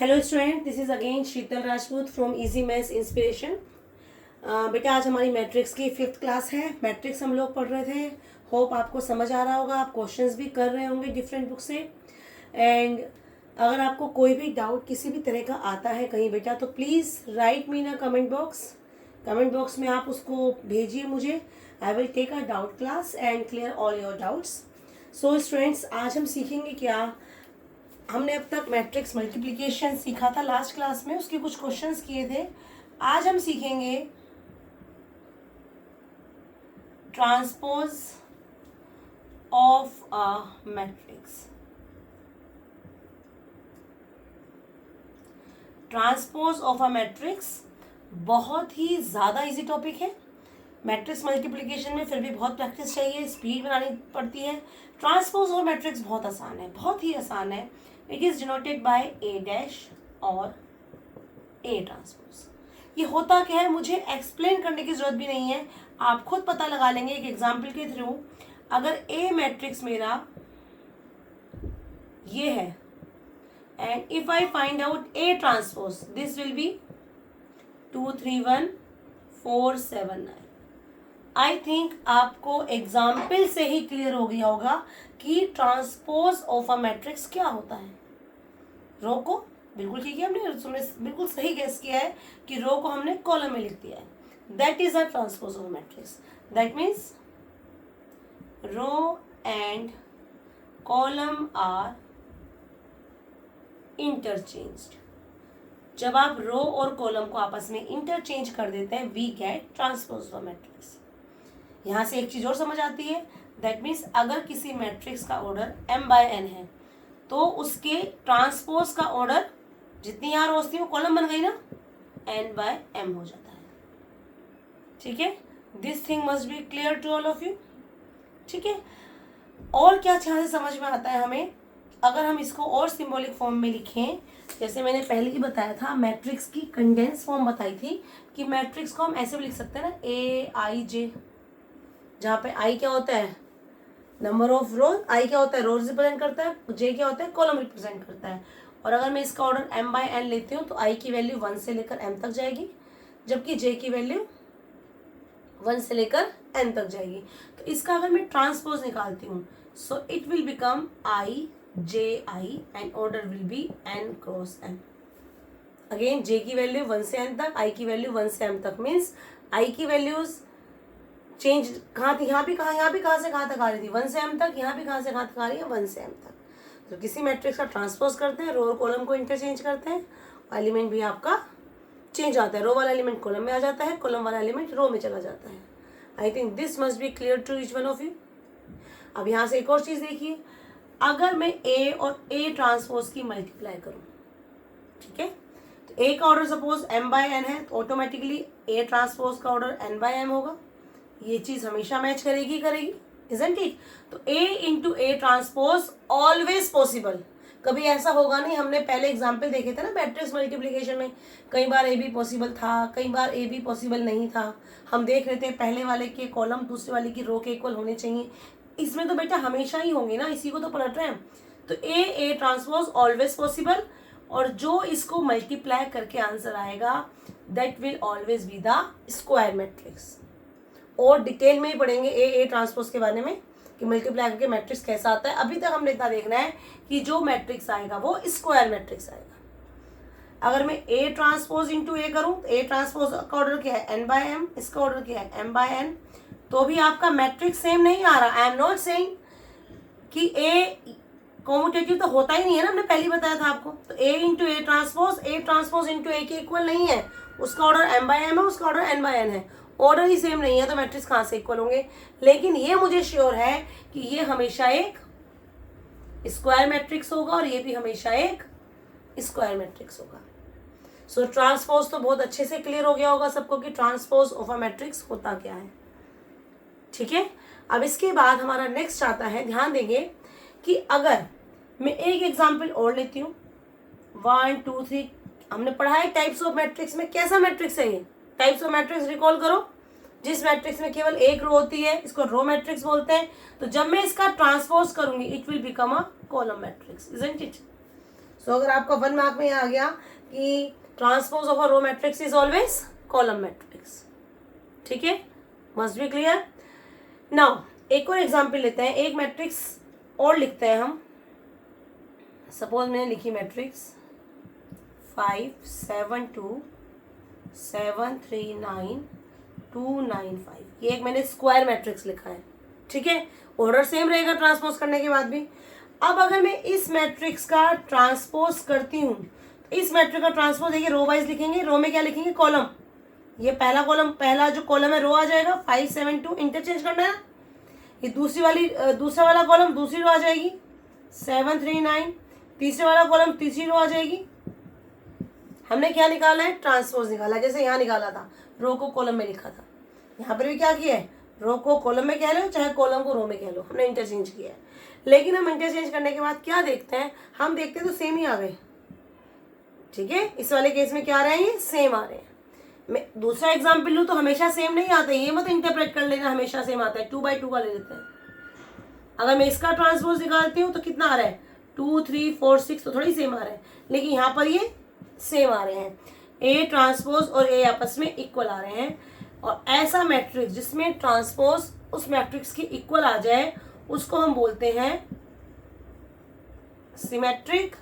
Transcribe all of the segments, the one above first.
Hello student, this is again Sheetal Rajput from easy maths inspiration. बेटा आज हमारी matrix की 5th क्लास है। मैट्रिक्स हम लोग पढ़ रहे थे। होप आपको समझ आ रहा होगा, आप क्वेश्चंस भी कर रहे होंगे डिफरेंट बुक से। एंड अगर आपको कोई भी डाउट किसी भी तरह का आता है कहीं बेटा, तो please write me in comment box. Comment box में आप उसको भेजिए मुझे। I will take a doubt class and clear all your doubts. So students, आज हम सीखेंगे क्या। हमने अब तक मैट्रिक्स मल्टीप्लिकेशन सीखा था लास्ट क्लास में, उसके कुछ क्वेश्चंस किए थे। आज हम सीखेंगे transpose of a matrix. Transpose of a matrix बहुत ही ज़्यादा इजी टॉपिक है। मैट्रिक्स मल्टीप्लिकेशन में फिर भी बहुत प्रैक्टिस चाहिए, स्पीड बनानी पड़ती है। ट्रांसपोज ऑफ मैट्रिक्स बहुत आसान है, बहुत ही आसान है। It is denoted by A dash और ए ट्रांसपोज। ये होता क्या है मुझे एक्सप्लेन करने की जरूरत भी नहीं है, आप खुद पता लगा लेंगे एक एग्जाम्पल के थ्रू। अगर ए मैट्रिक्स मेरा ये है and if I find out A transpose, this will be 2 3 1 4 7 9। I think आपको एग्जाम्पल से ही क्लियर हो गया होगा कि ट्रांसपोज ऑफ अ मैट्रिक्स क्या होता है। रो को बिल्कुल ठीक है, हमने बिल्कुल सही गेस किया है कि रो को हमने कॉलम में लिख दिया है। That is a transpose of matrix. That means row and column are interchanged. जब आप रो और कॉलम को आपस में इंटरचेंज कर देते हैं, we get transpose of matrix. यहाँ से एक चीज और समझ आती है। दैट मीन्स अगर किसी मैट्रिक्स का ऑर्डर m/n है तो उसके ट्रांसपोज का ऑर्डर, जितनी यहाँ रोज थी वो कॉलम बन गई ना, n/m हो जाता है। ठीक है, this thing must be clear to all of you. ठीक है, और क्या यहाँ से समझ में आता है हमें, अगर हम इसको और सिंबॉलिक फॉर्म में लिखें, जैसे मैंने पहले ही बताया था, मैट्रिक्स की कंडेंस फॉर्म बताई थी कि मैट्रिक्स को हम ऐसे भी लिख सकते हैं ना, AIJ, जहाँ पे आई क्या होता है नंबर ऑफ रोज, आई क्या होता है रोज रिप्रेजेंट करता है, जे क्या होता है कॉलम रिप्रेजेंट करता है। और अगर मैं इसका ऑर्डर m/n लेती हूँ तो आई की वैल्यू 1 से लेकर m तक जाएगी, जबकि जे की वैल्यू 1 से लेकर n तक जाएगी। तो इसका अगर मैं ट्रांसपोज निकालती हूँ, so it will become IJI and order will be n cross m। Again j की वैल्यू 1 से n तक, आई की वैल्यू 1 से m तक, मीन्स आई की वैल्यूज चेंज कहाँ थी, यहाँ भी कहाँ से कहाँ तक आ रही थी, 1 से m तक, यहाँ भी कहाँ से कहाँ तक आ रही है 1 से m तक। तो किसी मैट्रिक्स का ट्रांसपोज करते हैं, रो और कॉलम को इंटरचेंज करते हैं, एलिमेंट भी आपका चेंज आता है। रो वाला एलिमेंट कॉलम में आ जाता है, कॉलम वाला एलिमेंट रो में चला जाता है। I think this must be clear to each one of you. अब यहाँ से एक और चीज़ देखिए, अगर मैं ए और ए ट्रांसपोज की मल्टीप्लाई करूँ, ठीक है, तो ए का ऑर्डर सपोज m/n है, तो ऑटोमेटिकली ए ट्रांसपोज का ऑर्डर n/m होगा। ये चीज हमेशा मैच करेगी, इजंट इट? तो A into A transpose always possible. कभी ऐसा होगा नहीं, हमने पहले एग्जाम्पल देखे थे ना मैट्रिक्स मल्टीप्लिकेशन में, कई बार ए भी पॉसिबल था, कई बार ए भी पॉसिबल नहीं था। हम देख रहे थे पहले वाले के कॉलम दूसरे वाले की रो के इक्वल होने चाहिए, इसमें तो बेटा हमेशा ही होंगे ना, इसी को तो पलट रहे हैं। तो ए ट्रांसपोज ऑलवेज पॉसिबल, और जो इसको मल्टीप्लाई करके आंसर आएगा that will always be the square matrix. और डिटेल में ही पढ़ेंगे ए ट्रांसपोज के बारे में कि मल्टीप्लाई करके मैट्रिक्स कैसा आता है। अभी तक हमने इतना देखना है कि जो मैट्रिक्स आएगा वो स्क्वायर मैट्रिक्स आएगा। अगर मैं ए ट्रांसपोज इंटू ए करूँ, ए ट्रांसपोज का ऑर्डर क्या है n/m, इसका ऑर्डर क्या है m/n, तो भी आपका मैट्रिक्स सेम नहीं आ रहा। आई एम नॉट सेइंग कि ए कॉम्यूटेटिव तो होता ही नहीं है ना, हमने पहले बताया था आपको। तो ए इंटू ए ट्रांसपोज इंटू ए के इक्वल नहीं है, उसका ऑर्डर m/m है, उसका ऑर्डर n/n है, ऑर्डर ही सेम नहीं है, तो मैट्रिक्स कहाँ से इक्वल होंगे। लेकिन ये मुझे श्योर है कि ये हमेशा एक स्क्वायर मैट्रिक्स होगा और ये भी हमेशा एक स्क्वायर मैट्रिक्स होगा। सो ट्रांसपोज तो बहुत अच्छे से क्लियर हो गया होगा सबको कि ट्रांसपोज ऑफ अ मैट्रिक्स होता क्या है। ठीक है, अब इसके बाद हमारा नेक्स्ट आता है, ध्यान देंगे कि अगर मैं एक एग्जाम्पल और लेती हूँ, 1 2 3, हमने पढ़ा है टाइप्स ऑफ मैट्रिक्स में। कैसा मैट्रिक्स है ये? टाइप्स ऑफ मैट्रिक्स रिकॉल करो, जिस मैट्रिक्स में केवल एक रो होती है, इसको रो मैट्रिक्स बोलते हैं। तो जब मैं इसका ट्रांसपोज करूंगी it will become a column matrix, isn't it? So अगर आपका 1 मार्क में आ गया कि transpose of a row matrix is always column matrix, ठीक है, मस्ट बी क्लियर। नाउ एक और एग्जाम्पल लेते हैं, एक मैट्रिक्स और लिखते हैं हम। सपोज मैंने लिखी मैट्रिक्स 5 7 2 7 3 9 2 9 5, ये एक मैंने स्क्वायर मैट्रिक्स लिखा है, ठीक है, ऑर्डर सेम रहेगा ट्रांसपोज करने के बाद भी। अब अगर मैं इस मैट्रिक्स का ट्रांसपोज करती हूँ, तो इस मैट्रिक्स का ट्रांसपोज देखिए रो वाइज लिखेंगे, रो में क्या लिखेंगे, कॉलम, ये पहला कॉलम, पहला जो कॉलम है रो आ जाएगा, 5 7 2 इंटरचेंज करना है। ये दूसरा वाला कॉलम दूसरी रो आ जाएगी, 7 3 9, तीसरे वाला कॉलम तीसरी रो आ जाएगी। हमने क्या निकाला है, ट्रांसपोज निकाला है, जैसे यहाँ निकाला था, रो को कॉलम में लिखा था, यहाँ पर भी क्या किया है, रो को कॉलम में कह लो चाहे कॉलम को रो में कह लो, हमने इंटरचेंज किया है। लेकिन हम इंटरचेंज करने के बाद क्या देखते हैं, हम देखते हैं तो सेम ही आ गए, ठीक है, इस वाले केस में क्या आ रहे हैं, ये सेम आ रहे हैं। मैं दूसरा एग्जाम्पल लूँ तो हमेशा सेम नहीं आता, ये मत इंटरप्रेट कर लेना हमेशा सेम आता है, 2 by 2 का ले लेते हैं। अगर मैं इसका ट्रांसपोज निकालती हूँ तो कितना आ रहा है, 2 3 4 6, तो थोड़ी सेम आ रहा है, लेकिन यहाँ पर ये सेम आ रहे हैं, ए ट्रांसपोज और ए आपस में इक्वल आ रहे हैं। और ऐसा मैट्रिक्स जिसमें ट्रांसपोज उस मैट्रिक्स की इक्वल आ जाए उसको हम बोलते हैं सिमेट्रिक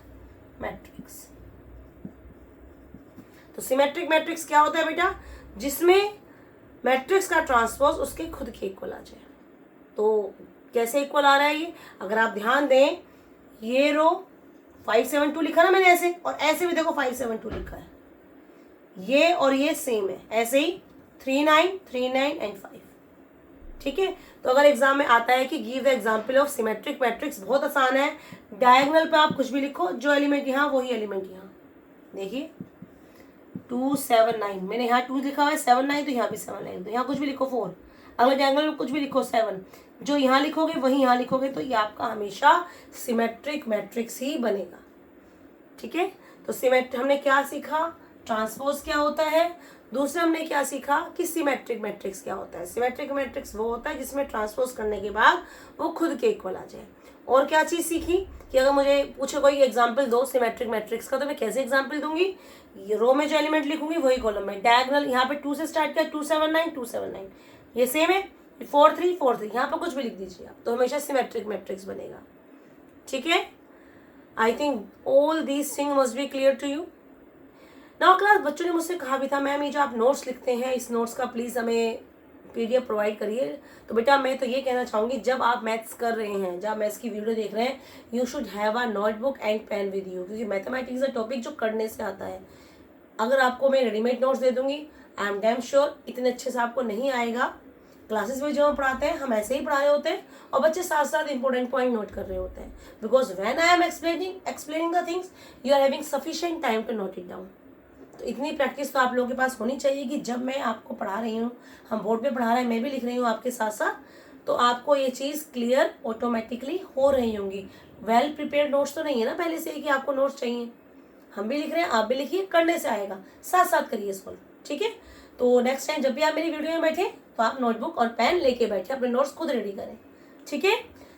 मैट्रिक्स। तो सिमेट्रिक मैट्रिक्स क्या होता है बेटा, जिसमें मैट्रिक्स का ट्रांसपोज उसके खुद के इक्वल आ जाए। तो कैसे इक्वल आ रहा है ये, अगर आप ध्यान दें, ये रो 5 7 2 लिखा ना मैंने ऐसे, और ऐसे भी देखो 5 7 2 लिखा है, ये और ये सेम है, ऐसे ही 3 9 3 9 एंड 5, ठीक है। तो अगर एग्जाम में आता है कि give the example of symmetric matrix, बहुत आसान है, डायगोनल पे आप कुछ भी लिखो, जो एलिमेंट यहाँ वही एलिमेंट यहाँ, देखिए 2 7 9, मैंने यहाँ 2 लिखा हुआ है, 7 9, तो यहाँ भी 7 9, तो यहाँ कुछ भी लिखो 4, अगर डायगोनल में कुछ भी लिखो 7, जो यहाँ लिखोगे वही यहाँ लिखोगे, तो ये आपका हमेशा सिमेट्रिक मैट्रिक्स ही बनेगा, ठीक है। तो हमने क्या सीखा, ट्रांसपोज क्या होता है, दूसरा हमने क्या सीखा कि सिमेट्रिक मैट्रिक्स क्या होता है। सिमेट्रिक मैट्रिक्स वो होता है जिसमें ट्रांसपोज करने के बाद वो खुद के इक्वल आ जाए। और क्या चीज़ सीखी कि अगर मुझे पूछे कोई एग्जाम्पल दो सिमेट्रिक मैट्रिक्स का, तो मैं कैसे एग्जाम्पल दूंगी, रो में जो एलिमेंट लिखूंगी वही कॉलम में, डायगोनल यहाँ पे 2 से स्टार्ट किया, 2 7 9 2 7 9, ये सेम है, 4 3 4 3, यहाँ पर कुछ भी लिख दीजिए आप, तो हमेशा सिमेट्रिक मैट्रिक्स बनेगा, ठीक है। I think all these thing must be clear to you. Now class, बच्चों ने मुझसे कहा भी था मैम ये जो आप नोट्स लिखते हैं इस नोट्स का प्लीज़ हमें PDF प्रोवाइड करिए। तो बेटा मैं तो ये कहना चाहूँगी, जब आप मैथ्स कर रहे हैं, जब मैथ्स की वीडियो देख रहे हैं, you should have a notebook and pen with you, क्योंकि मैथमेटिक्स है टॉपिक जो करने से आता है। अगर आपको मैं रेडीमेड नोट्स दे दूँगी, आई एम डैम श्योर इतने अच्छे से आपको नहीं आएगा। क्लासेस में जो हम पढ़ाते हैं हम ऐसे ही पढ़ा रहे होते हैं और बच्चे साथ साथ इंपॉर्टेंट पॉइंट नोट कर रहे होते हैं, because when I am explaining the things you are having sufficient time to note it down. तो इतनी प्रैक्टिस तो आप लोगों के पास होनी चाहिए कि जब मैं आपको पढ़ा रही हूँ, हम बोर्ड पे पढ़ा रहे हैं, मैं भी लिख रही हूँ आपके साथ साथ, तो आपको ये चीज़ क्लियर ऑटोमेटिकली हो रही होंगी। वेल प्रिपेयर्ड नोट्स तो नहीं है ना पहले से कि आपको नोट्स चाहिए, हम भी लिख रहे हैं, आप भी लिखिए, करने से आएगा, साथ साथ करिए सॉल्व, ठीक है। तो नेक्स्ट टाइम जब भी आप मेरी वीडियो में बैठे तो आप नोटबुक और पेन लेके बैठे, अपने नोट्स खुद रेडी करें, ठीक है।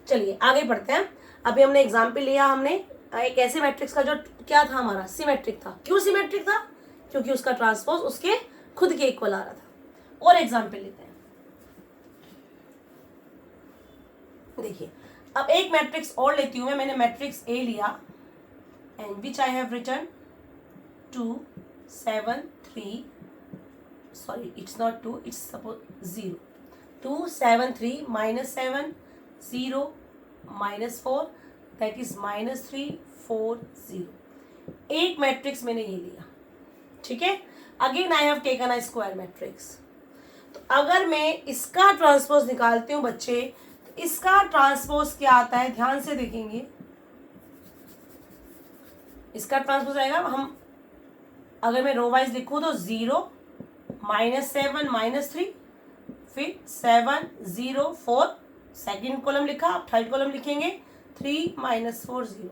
चलिए आगे बढ़ते हैं। अभी हमने एग्जाम्पल लिया, हमने एक ऐसे मैट्रिक्स का जो क्या था हमारा, सिमेट्रिक था। क्यों सिमेट्रिक था, क्योंकि उसका ट्रांसपोज उसके खुद के इक्वल आ रहा था। और एग्जाम्पल लेते हैं, देखिए अब एक मैट्रिक्स और लेती हूं मैंने मैट्रिक्स ए लिया and which I have written 2 7 3, sorry it's not 2, it's suppose 0, 2 7 3 -7 0 -4, that is -3 4 0। एक मैट्रिक्स मैंने ये लिया, ठीक है। Again I have taken a square matrix. तो अगर मैं इसका ट्रांसपोज निकालती हूँ बच्चे, तो इसका ट्रांसपोज क्या आता है, ध्यान से देखेंगे। इसका ट्रांसपोज आएगा, हम अगर मैं रो वाइज लिखूँ तो 0 -7 -3, फिर 7 0 4, सेकेंड कॉलम लिखा, आप थर्ड कॉलम लिखेंगे 3 -4 0।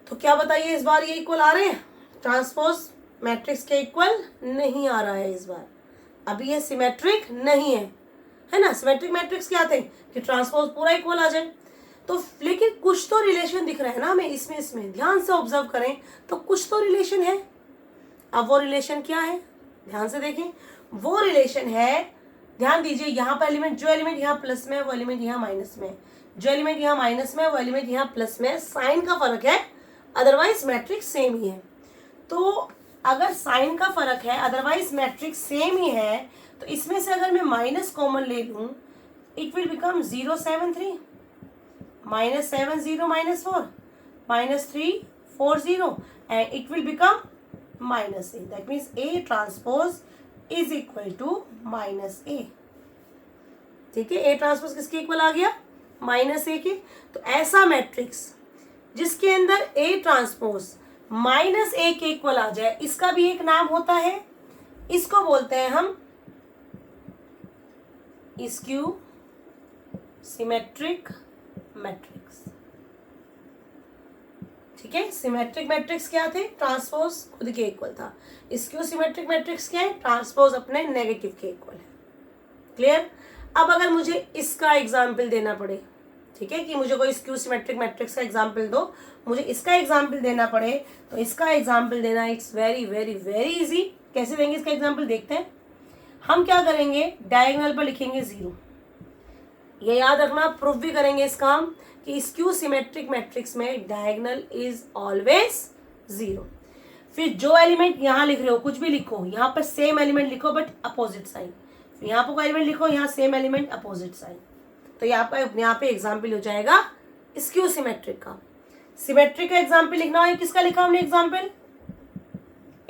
तो क्या बताइए इस बार ये इक्वल आ रहे हैं, ट्रांसपोज मैट्रिक्स के इक्वल नहीं आ रहा है इस बार, अभी ये सिमेट्रिक नहीं है, है ना। सिमेट्रिक मैट्रिक्स क्या थे कि ट्रांसपोज पूरा इक्वल आ जाए। तो लेकिन कुछ तो रिलेशन दिख रहा है ना हमें इसमें ध्यान से ऑब्जर्व करें तो कुछ तो रिलेशन है। अब वो रिलेशन क्या है, ध्यान से देखें। वो रिलेशन है, ध्यान दीजिए, यहाँ पर एलिमेंट, जो एलिमेंट यहाँ प्लस में है वो एलिमेंट यहाँ माइनस में है, जो एलिमेंट यहाँ माइनस में है वो एलिमेंट यहाँ प्लस में है। साइन का फर्क है, अदरवाइज मैट्रिक्स सेम ही है। तो अगर साइन का फर्क है, अदरवाइज मैट्रिक्स सेम ही है, तो इसमें से अगर मैं माइनस कॉमन ले लूं, it will become 0 7 3 minus 7 0 minus 4 minus 3 4 0 and it will become minus a. That means A transpose is equal to minus A. ठीक है, A ट्रांसपोज किसके इक्वल आ गया, माइनस ए के। तो ऐसा मैट्रिक्स जिसके अंदर A ट्रांसपोज माइनस ए के इक्वल आ जाए, इसका भी एक नाम होता है, इसको बोलते हैं हम स्क्यू सिमेट्रिक मैट्रिक्स। ठीक है, सिमेट्रिक मैट्रिक्स क्या थे, ट्रांसपोज खुद के इक्वल था। स्क्यू सिमेट्रिक मैट्रिक्स क्या है, ट्रांसपोज अपने नेगेटिव के इक्वल है। क्लियर। अब अगर मुझे इसका एग्जाम्पल देना पड़े, ठीक है, कि मुझे कोई स्क्यू सिमेट्रिक मैट्रिक्स का एग्जाम्पल दो, मुझे इसका एग्जाम्पल देना पड़े, तो इसका एग्जाम्पल देना it's very very very easy. कैसे देंगे इसका एग्जाम्पल, देखते हैं। हम क्या करेंगे, डायगोनल पर लिखेंगे 0। ये याद रखना, प्रूफ भी करेंगे इस काम कि स्क्यू सिमेट्रिक मैट्रिक्स में डायगोनल इज ऑलवेज 0। फिर जो एलिमेंट यहाँ लिख रहे हो, कुछ भी लिखो, यहाँ पर सेम एलिमेंट लिखो बट अपोजिट साइन। फिर यहाँ पर कोई एलिमेंट लिखो, यहाँ सेम एलिमेंट अपोजिट साइन। तो यहाँ पे एग्जाम्पल हो जाएगा स्क्यू सिमेट्रिक का। सिमेट्रिक का एग्जाम्पल लिखना हो, किसका लिखा हमने एग्जाम्पल,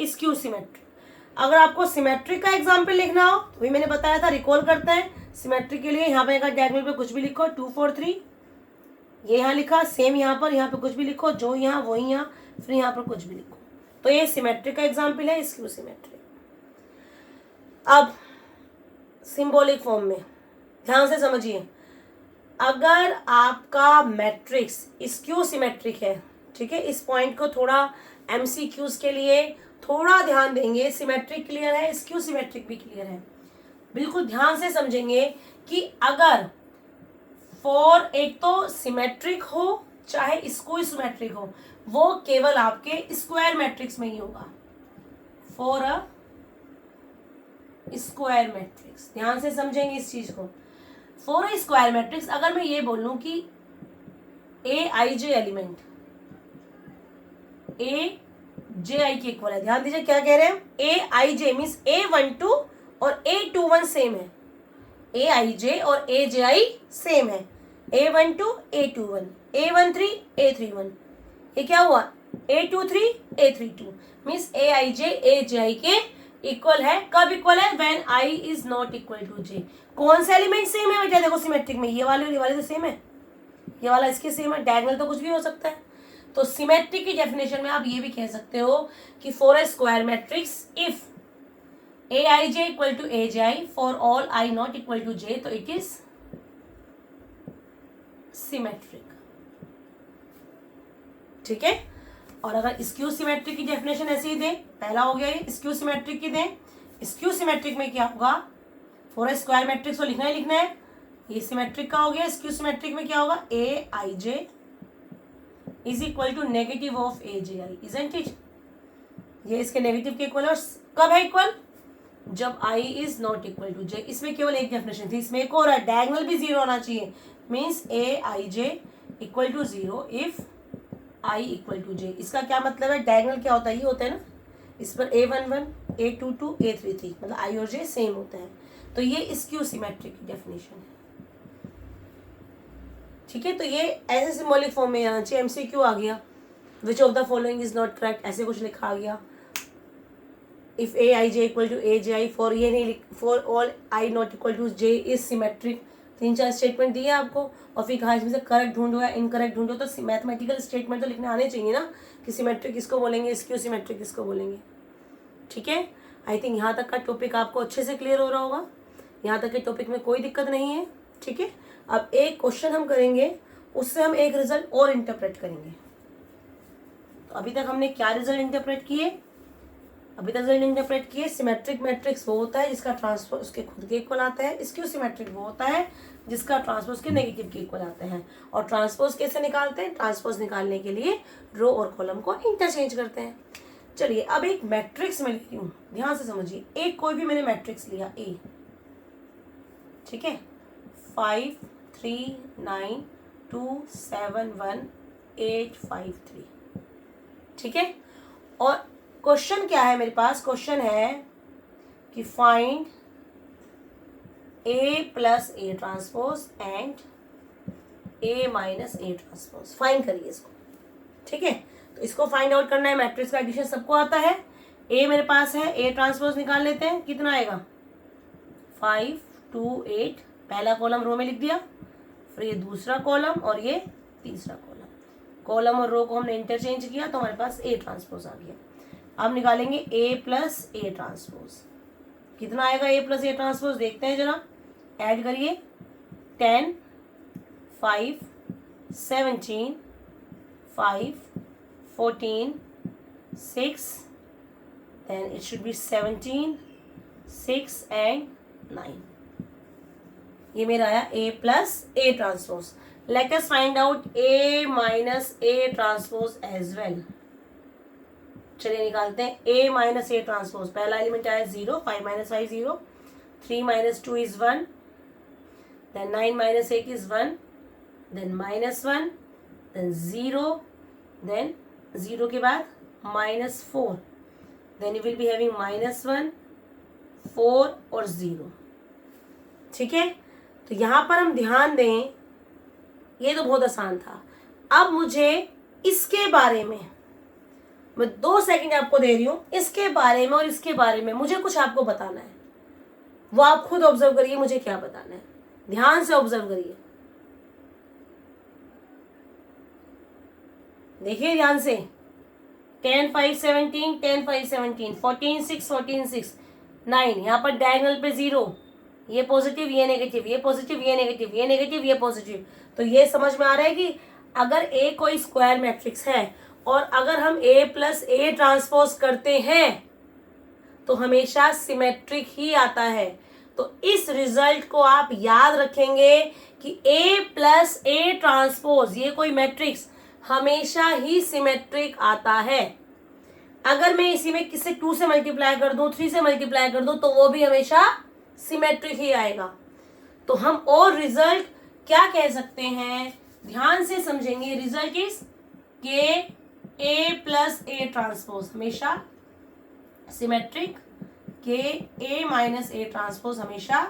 स्क्यू सिमेट्रिक। अगर आपको सिमेट्रिक का एग्जाम्पल लिखना हो तो भी मैंने बताया था, रिकॉल करते हैं। सिमेट्रिक के लिए यहाँ पे डायगोनल पे कुछ भी लिखो, 2 4 3, ये यहाँ लिखा, सेम यहाँ पे कुछ भी लिखो, जो यहाँ वही यहाँ, फिर यहाँ पर कुछ भी लिखो। तो ये सिमेट्रिक का एग्जाम्पल है, स्क्यू सिमेट्रिक। अब सिंबॉलिक फॉर्म में ध्यान से समझिए, अगर आपका मैट्रिक्स स्क्यू सिमेट्रिक है, ठीक है, इस पॉइंट को थोड़ा एमसीक्यूज के लिए थोड़ा ध्यान देंगे। सिमेट्रिक क्लियर है, स्क्यू सिमेट्रिक भी क्लियर है, बिल्कुल ध्यान से समझेंगे कि अगर फॉर एक तो सिमेट्रिक हो चाहे स्क्यू सिमेट्रिक हो, वो केवल आपके स्क्वायर मैट्रिक्स में ही होगा। फॉर अ स्क्वायर मैट्रिक्स, ध्यान से समझेंगे इस चीज को। फॉर अ स्क्वायर मैट्रिक्स अगर मैं ये बोलूं कि ए आई जे एलिमेंट ए जे आई के इक्वल है, ध्यान दीजिए क्या कह रहे हैं, ए आई जे मीन्स A12 और A21 सेम है, ए आई जे और ए जे आई सेम है, A12 A21 A13 A31, ये क्या हुआ A23 A32 means A I J A j आई के इक्वल है। कब इक्वल है, when i is not equal to j. कौन सा एलिमेंट सेम है बेटा, देखो सिमेट्रिक में ये वाले तो सेम है, ये वाला इसके सेम है, डायगोनल तो कुछ भी हो सकता है। तो सिमेट्रिक की डेफिनेशन में आप ये भी कह सकते हो कि for a square matrix if a I J equal to a j i for all i not equal to j, तो इट इज सिमेट्रिक। ठीक है, और अगर स्क्यू सिमेट्रिक की डेफिनेशन ऐसे ही दें, पहला हो गया ये, स्क्यू सिमेट्रिक की दें, स्क्यू सिमेट्रिक में क्या होगा, फॉर ए स्क्वायर मैट्रिक्स को लिखना ही लिखना है, ये सिमेट्रिक का हो गया। स्क्यू सिमेट्रिक में क्या होगा, a I j is equal to negative of a j i, isn't it, ये इसके नेगेटिव के इक्वल है। और कब है इक्वल, जब आई इज नॉट इक्वल टू जे। इसमें केवल एक डेफिनेशन थी, इसमें एक और है, डायगोनल भी 0 होना चाहिए, means A I J equal to 0 if I equal to J. इसका क्या मतलब है, डायगोनल क्या होता है, ये होता है ना, इस पर A11 A22 A33 मतलब आई और जे सेम होता है। तो ये स्क्यू सिमेट्रिक की डेफिनेशन है। ठीक है, तो ये ऐसे सिंबॉलिक फॉर्म में आना चाहिए। MCQ आ गया, which of the following is not correct, ऐसे कुछ लिखा आ गया। If a I J equal to a j i, for ये नहीं, for all i not equal to j is symmetric. 3-4 statement दिए आपको, और फिर कहा इसमें से करेक्ट ढूंढो या इनकरेक्ट ढूंढो। तो मैथमेटिकल स्टेटमेंट तो लिखने आने चाहिए ना, कि सिमेट्रिक किसको बोलेंगे, स्क्यू सिमेट्रिक किसको बोलेंगे। ठीक है, आई थिंक यहाँ तक का टॉपिक आपको अच्छे से क्लियर हो रहा होगा, यहाँ तक के टॉपिक में कोई दिक्कत नहीं है। ठीक है, अब एक क्वेश्चन हम करेंगे, उससे हम एक रिजल्ट और इंटरप्रेट करेंगे। तो अभी तक हमने क्या रिजल्ट इंटरप्रेट किए, अभी तक जो इंटरप्रेट किए, सिमेट्रिक मैट्रिक्स वो होता है जिसका ट्रांसपोज उसके खुद के इक्वल आता है, स्क्यू सिमेट्रिक वो होता है जिसका ट्रांसपोज के नेगेटिव के इक्वल आते हैं। और ट्रांसपोज कैसे निकालते हैं? ट्रांसपोज निकालने के लिए रो और कॉलम को इंटरचेंज करते हैं। चलिए अब एक मैट्रिक्स में लिखती हूँ, ध्यान से समझिए। एक कोई भी मैंने मैट्रिक्स लिया ए, ठीक है, 5 3 9 2 7 1 8 5 3, ठीक है। और क्वेश्चन क्या है मेरे पास? क्वेश्चन है कि find A plus A transpose and A minus A transpose. Find करिए इसको, ठीक है। तो इसको फाइंड आउट करना है। मैट्रिक्स का एडिशन सबको आता है। ए मेरे पास है, ए ट्रांसपोज निकाल लेते हैं। कितना आएगा? 5 2 8, पहला कॉलम रो में लिख दिया, फिर ये दूसरा कॉलम और ये तीसरा कॉलम। कॉलम और रो को हमने इंटरचेंज किया तो हमारे पास ए ट्रांसपोज आ गया। अब निकालेंगे ए प्लस ए ट्रांसपोज। कितना आएगा ए प्लस ए ट्रांसपोज? देखते हैं जरा, ऐड करिए। 10 5 17 5 14 6, then it should be 17 6 and 9। ये मेरा आया A plus A transpose. Let us find out A minus A transpose as well. चलिए निकालते हैं ए माइनस ए ट्रांसपोज। पहला एलिमेंट आया 0, 5 minus 5 0, 3 minus 2 is 1, then 9 minus 8 is 1, then -1, then 0, then 0 के बाद -4, then you will be having -1 4 और 0, ठीक है। तो यहाँ पर हम ध्यान दें, ये तो बहुत आसान था। अब मुझे इसके बारे में, मैं 2 सेकंड आपको दे रही हूं, इसके बारे में और इसके बारे में मुझे कुछ आपको बताना है। वो आप खुद ऑब्जर्व करिए मुझे क्या बताना है। ध्यान से ऑब्जर्व करिए, देखिए ध्यान से। 10 5 17, 10 5 17, 14 6 14 6 9। यहाँ पर डायगोनल पे 0, ये पॉजिटिव ये नेगेटिव, ये पॉजिटिव ये नेगेटिव, ये नेगेटिव ये पॉजिटिव। तो ये समझ में आ रहा है कि अगर ए कोई स्क्वायर मैट्रिक्स है और अगर हम ए प्लस ए ट्रांसपोज करते हैं तो हमेशा सिमेट्रिक ही आता है। तो इस रिजल्ट को आप याद रखेंगे कि ए प्लस ए ट्रांसपोज, ये कोई मैट्रिक्स हमेशा ही सिमेट्रिक आता है। अगर मैं इसी में किसी 2 से मल्टीप्लाई कर दूं, 3 से मल्टीप्लाई कर दूं, तो वो भी हमेशा सिमेट्रिक ही आएगा। तो हम और रिजल्ट क्या कह सकते हैं? ध्यान से समझेंगे। रिजल्ट इज के ए प्लस ए ट्रांसपोज हमेशा सिमेट्रिक, के ए माइनस ए ट्रांसपोज हमेशा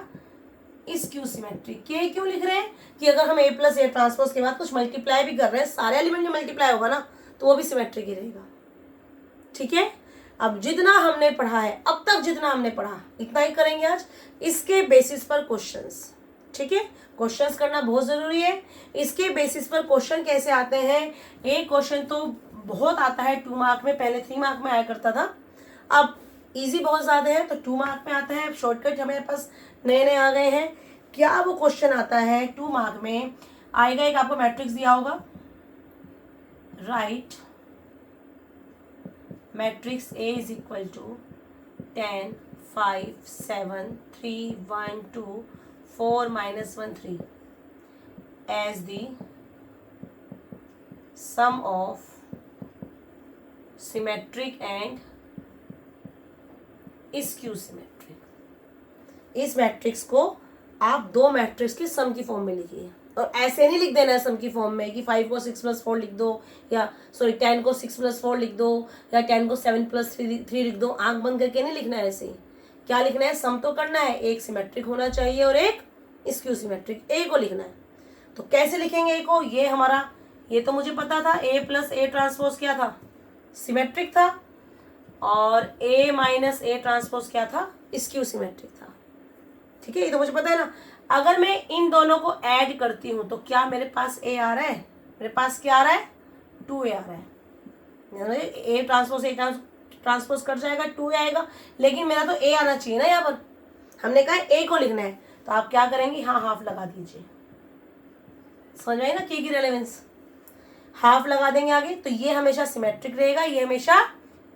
स्क्यू सिमेट्रिक। के क्यों लिख रहे हैं? कि अगर हम ए प्लस ए ट्रांसपोज के बाद कुछ मल्टीप्लाई भी कर रहे हैं, सारे एलिमेंट में मल्टीप्लाई होगा ना, तो वो भी सिमेट्रिक ही रहेगा, ठीक है। अब जितना हमने पढ़ा है, अब तक जितना हमने पढ़ा, इतना ही करेंगे आज। इसके बेसिस पर क्वेश्चंस, ठीक है। क्वेश्चंस करना बहुत जरूरी है। इसके बेसिस पर क्वेश्चन कैसे आते हैं? एक क्वेश्चन तो बहुत आता है 2 मार्क में, पहले 3 मार्क में आया करता था, अब इजी बहुत ज्यादा है तो 2 मार्क में आता है। शॉर्टकट हमारे पास नए नए आ गए हैं। क्या वो क्वेश्चन आता है 2 मार्क में? आएगा एक, आपको मैट्रिक्स दिया होगा, right matrix A is equal to 10 5 7 3 1 2 4 -1 3 as the sum of symmetric and skew symmetric। इस मैट्रिक्स को आप 2 मैट्रिक्स के सम की फॉर्म में लिखिए। और ऐसे नहीं लिख देना है सम की फॉर्म में कि 5 को 6 + 4 लिख दो, या 10 को 6 + 4 लिख दो, या 10 को 7 + 3 लिख दो। आंख बंद करके नहीं लिखना है ऐसे। क्या लिखना है? सम तो करना है, एक सिमेट्रिक होना चाहिए और एक स्क्यू सिमेट्रिक। ए को लिखना है। तो कैसे लिखेंगे ए को? ये हमारा, ये तो मुझे पता था, ए प्लस ए ट्रांसपोज क्या था? सिमेट्रिक था। और ए माइनस ए ट्रांसपोज क्या था? स्क्यू सिमेट्रिक था, ठीक है। ये तो मुझे पता है ना। अगर मैं इन दोनों को ऐड करती हूं तो क्या मेरे पास ए आ रहा है? मेरे पास क्या आ रहा है? 2a आ रहा है। ए ट्रांसपोज ए ट्रांसपोज कर जाएगा, 2a आएगा। लेकिन मेरा तो ए आना चाहिए ना। यहाँ पर हमने कहा ए को लिखना है, तो आप क्या करेंगे? हाँ, हाफ लगा दीजिए। समझ में आई ना की रेलेवेंस? हाफ लगा देंगे आगे, तो ये हमेशा सिमेट्रिक रहेगा, ये हमेशा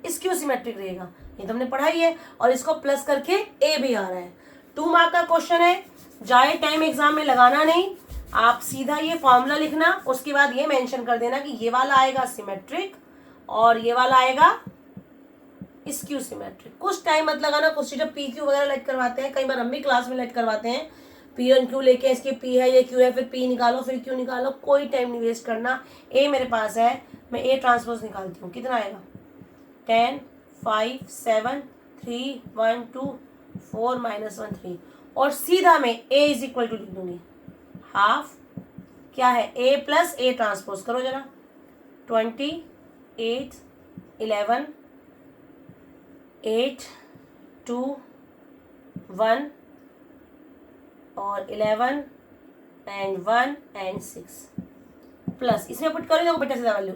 स्क्यू सिमेट्रिक रहेगा, ये तो हमने पढ़ाई है। और इसको प्लस करके ए भी आ रहा है। 2 मार्क का क्वेश्चन है, जाए टाइम एग्जाम में लगाना नहीं, आप सीधा ये फॉर्मूला लिखना, उसके बाद ये मेंशन कर देना कि ये वाला आएगा सिमेट्रिक और ये वाला आएगा स्क्यू सिमेट्रिक। कुछ टाइम मत लगाना, कुछ जब पी क्यू वगैरह लेट करवाते हैं, कई बार हम भी क्लास में लेट करवाते हैं, पी एंड क्यू लेके इसके पी है ये क्यू है, फिर पी निकालो फिर क्यू निकालो, कोई टाइम नहीं वेस्ट करना। ए मेरे पास है, मैं ए ट्रांसपोज निकालती हूँ, कितना आएगा 10 5 7 3 1 2 4 -1 3, और सीधा मैं ए इज इक्वल टू लिख दूंगी हाफ, क्या है ए प्लस ए ट्रांसपोज, करो जरा 28 11 8 2 1 और 11 and 1 and 6 प्लस, इसमें पुट करो, देखो बेटा सीधा वैल्यू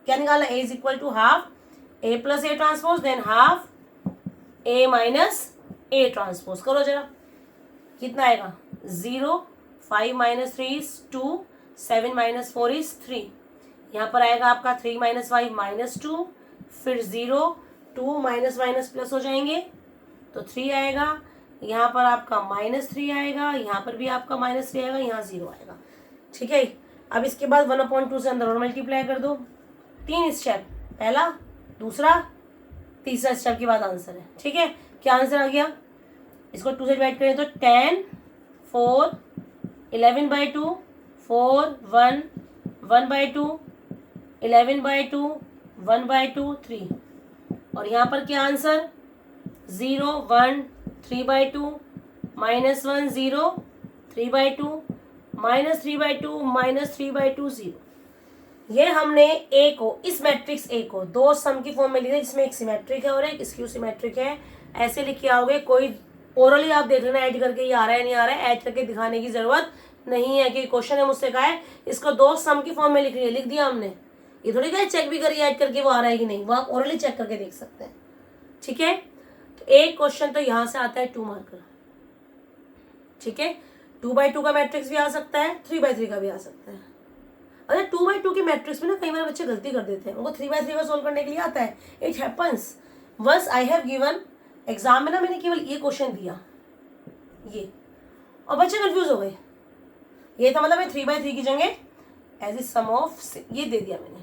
क्या निकाला, A is equal to half A plus A transpose then half A minus A transpose, करो जरा कितना आएगा 0 5 - 3 is 2 7 - 4 is 3, यहाँ पर आएगा आपका 3 - 5 -2, फिर 0 2 माइनस माइनस प्लस हो जाएंगे तो 3 आएगा, यहाँ पर आपका -3 आएगा, यहाँ पर भी आपका -3 आएगा, यहाँ 0 आएगा। ठीक है, अब इसके बाद 1/2 से अंदर और मल्टीप्लाई कर दो, 3 स्टेप, पहला दूसरा तीसरा स्टेप के बाद आंसर है। ठीक है, क्या आंसर आ गया, इसको 2 से डिवाइड करें तो 10 4 11/2 4 1 1/2 11/2 1/2 3, और यहाँ पर क्या आंसर 0 1 3/2 -1 0 3/2 -3/2 -3/2 0। ये हमने ए को, इस मैट्रिक्स ए को दो सम की फॉर्म में लिखा है, जिसमें एक सिमेट्रिक है और एक स्क्यू सिमेट्रिक है। ऐसे लिख के आओगे, कोई ओरली आप देख लेना ऐड करके ये आ रहा है नहीं आ रहा है, ऐड करके दिखाने की जरूरत नहीं है, कि क्वेश्चन है मुझसे कहा है इसको दो सम की फॉर्म में लिख लिया, लिख दिया हमने, ये थोड़ी कहा चेक भी करिए ऐड करके वो आ रहा है कि नहीं, वो आप ओरली चेक करके देख सकते हैं। ठीक है, तो एक क्वेश्चन तो यहाँ से आता है 2 मार्कर। ठीक है, 2/2 का मैट्रिक्स भी आ सकता है, 3/3 का भी आ सकता है। अरे 2/2 के मैट्रिक्स में ना कई बार बच्चे गलती कर देते हैं, उनको 3/3 का सोल्व करने के लिए आता है, it happens. Once I have given exam में ना, मैंने केवल ये क्वेश्चन दिया ये, और बच्चे कंफ्यूज हो गए, ये था मतलब मैं 3/3 की जगह एज ए सम ऑफ ये दे दिया मैंने,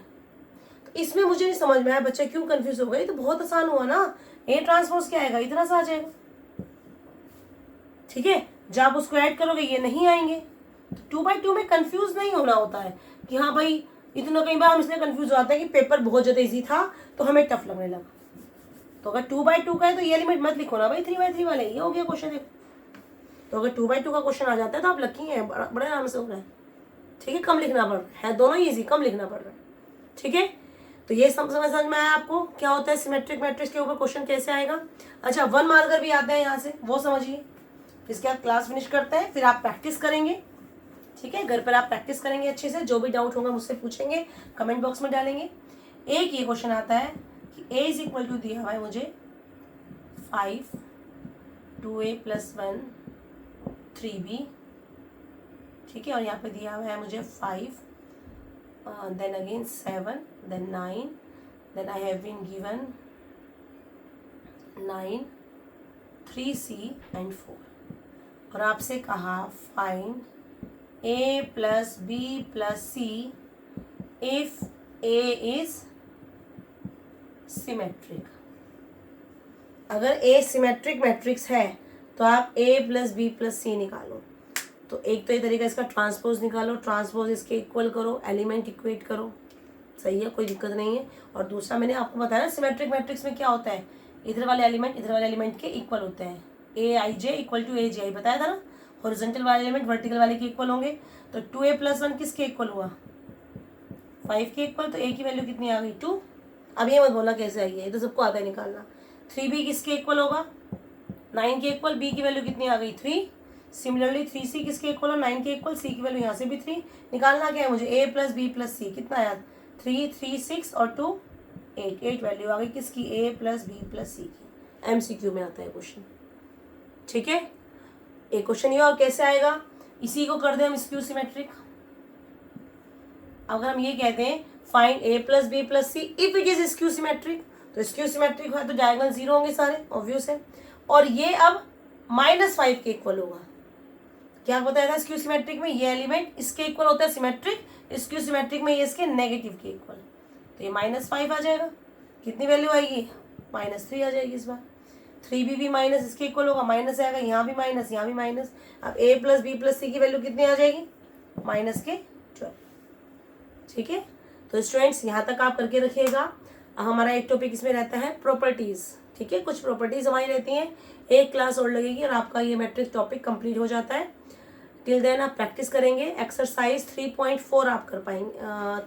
तो इसमें मुझे नहीं समझ में आया बच्चे क्यों कंफ्यूज हो गए, तो बहुत आसान हुआ ना, ए ट्रांसपोज क्या आएगा इतना सा आ जाएगा। ठीक है, जब आप उसको ऐड करोगे ये नहीं आएंगे, तो 2/2 में कंफ्यूज नहीं होना होता है कि हाँ भाई इतना, कई बार हम इसलिए कंफ्यूज हो जाते हैं कि पेपर बहुत ज़्यादा इजी था तो हमें टफ लगने लगा। तो अगर 2/2 का है तो ये लिमिट मत लिखो ना भाई, 3/3 वाले, ये हो गया क्वेश्चन। देखो, तो अगर 2/2 का क्वेश्चन आ जाता है तो आप लकी हैं, बड़े आराम से हो रहा है। ठीक है, कम लिखना पड़ रहा है, दोनों ही ईजी, कम लिखना पड़ रहा है। ठीक है, तो ये समझ में आया आपको क्या होता है सिमेट्रिक मैट्रिक्स के ऊपर क्वेश्चन कैसे आएगा। अच्छा, 1 मार्कर भी आता है यहाँ से, वो समझिए। इसके बाद क्लास फिनिश करते हैं, फिर आप प्रैक्टिस करेंगे। ठीक है, घर पर आप प्रैक्टिस करेंगे अच्छे से, जो भी डाउट होगा मुझसे पूछेंगे, कमेंट बॉक्स में डालेंगे। एक ये क्वेश्चन आता है कि a इज इक्वल टू दिया हुआ है मुझे 5 2a + 1 3b। ठीक है, और यहाँ पे दिया हुआ है मुझे 5 then again 7 then 9 then I have been given 9 3c and 4, और आपसे कहा find a + b + c if a is symmetric. अगर a सिमेट्रिक मैट्रिक्स है तो आप a + b + c निकालो। तो एक तो ये तरीका इसका ट्रांसपोज निकालो, ट्रांसपोज इसके इक्वल करो, एलिमेंट इक्वेट करो, सही है, कोई दिक्कत नहीं है। और दूसरा मैंने आपको बताया ना सिमेट्रिक मैट्रिक्स में क्या होता है, इधर वाले एलिमेंट के इक्वल होते हैं, aij = aj बताया था ना, हॉरिजॉन्टल वाले एलिमेंट वर्टिकल वाले के इक्वल होंगे। तो 2a + 1 किसके इक्वल हुआ, 5 के इक्वल, तो a की वैल्यू कितनी आ गई 2। अब ये मत बोलना कैसे आई है, ये तो सबको आता है निकालना। 3b किसके इक्वल होगा, 9 के इक्वल, b की वैल्यू कितनी आ गई 3। सिमिलरली 3c किसके इक्वल हो, 9 के इक्वल, c की वैल्यू यहाँ से भी 3। निकालना क्या है मुझे, a + b + c, कितना आया 3 3 6 और 2 8, 8 वैल्यू आ गई किसकी, a + b + c की। MCQ में आता है क्वेश्चन। ठीक है, एक क्वेश्चन ये, और कैसे आएगा, इसी को कर दें हम स्क्यू सिमेट्रिक। अगर हम ये कहते हैं find a + b + c if it is skew symmetric, तो स्क्यू सिमेट्रिक है तो डायगोनल 0 होंगे सारे, ऑब्वियस है। और ये अब -5 के इक्वल होगा। क्या बताया था स्क्यू सिमेट्रिक में, ये एलिमेंट इसके इक्वल होता है सिमेट्रिक, स्क्यू सिमेट्रिक में ये इसके नेगेटिव के इक्वल, तो ये -5 आ जाएगा। कितनी वैल्यू आएगी, -3 आ जाएगी इस बार। 3b भी माइनस इसके इक्वल होगा, माइनस आएगा, यहाँ भी माइनस, यहाँ भी माइनस। अब a + b + c की वैल्यू कितनी आ जाएगी, -12। ठीक है, तो स्टूडेंट्स यहाँ तक आप करके रखिएगा। अब हमारा एक टॉपिक इसमें रहता है प्रॉपर्टीज़। ठीक है, कुछ प्रॉपर्टीज़ हमारी रहती हैं, एक क्लास और लगेगी और आपका ये मैट्रिक्स टॉपिक कंप्लीट हो जाता है। टिल देन आप प्रैक्टिस करेंगे। एक्सरसाइज 3.4 आप कर पाएंगे,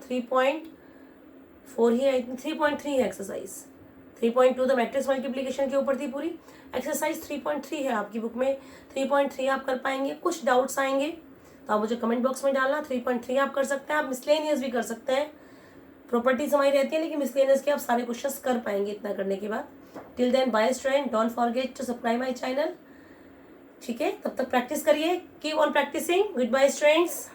3.4 ही है, 3.3 है एक्सरसाइज। 3.2 तो मैट्रिक्स मल्टीप्लिकेशन के ऊपर थी पूरी, एक्सरसाइज 3.3 है आपकी बुक में। 3.3 आप कर पाएंगे। कुछ डाउट्स आएंगे तो आप मुझे कमेंट बॉक्स में डालना। 3.3 आप कर सकते हैं, आप मिसलेनियस भी कर सकते हैं। प्रॉपर्टीज हमारी रहती है लेकिन मिसलेनियस के आप सारे क्वेश्चंस कर पाएंगे इतना करने के बाद। Till then bye student, don't forget to subscribe my channel. ठीक है, तब तक प्रैक्टिस करिए, keep on practising. Good bye students.